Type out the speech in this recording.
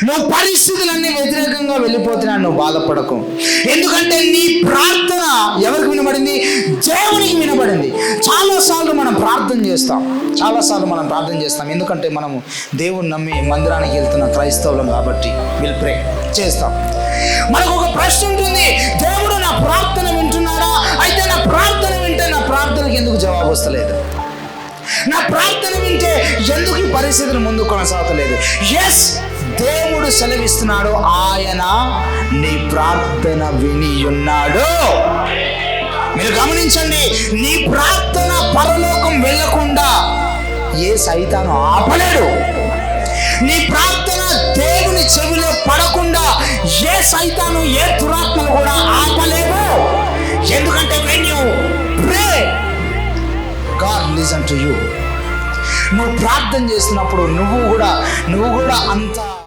నువ్వు పరిస్థితులన్నీ వ్యతిరేకంగా వెళ్ళిపోతున్నా నువ్వు బాధపడకు. ఎందుకంటే నీ ప్రార్థన ఎవరికి వినబడింది? దేవునికి వినబడింది. చాలాసార్లు మనం ప్రార్థన చేస్తాం. ఎందుకంటే మనము దేవుని నమ్మి మందిరానికి వెళ్తున్న క్రైస్తవులం కాబట్టి విల్ ప్రే చేస్తాం. మనకు ఒక ప్రశ్న ఉంటుంది, దేవుడు నా ప్రార్థన వింటున్నాడా? అయితే నా ప్రార్థన వింటే నా ప్రార్థనకి ఎందుకు జవాబు వస్తలేదు? నా ప్రార్థన వింటే ఎందుకు ఈ పరిస్థితులు ముందు కొనసాగలేదు? ఎస్, దేవుడు సెలవిస్తున్నాడు, ఆయన నీ ప్రార్థన విని ఉన్నాడు. మీరు గమనించండి, నీ ప్రార్థన పరలోకం వెళ్ళకుండా ఏ సైతాను ఆపలేడు. నీ ప్రార్థన దేవుని చెవిలో పడకుండా ఏ సైతాను ఏ దురాత్మలు కూడా ఆపలేవు. ఎందుకంటే when you pray, God listen to you. నువ్వు ప్రార్థన చేస్తున్నప్పుడు నువ్వు కూడా అంత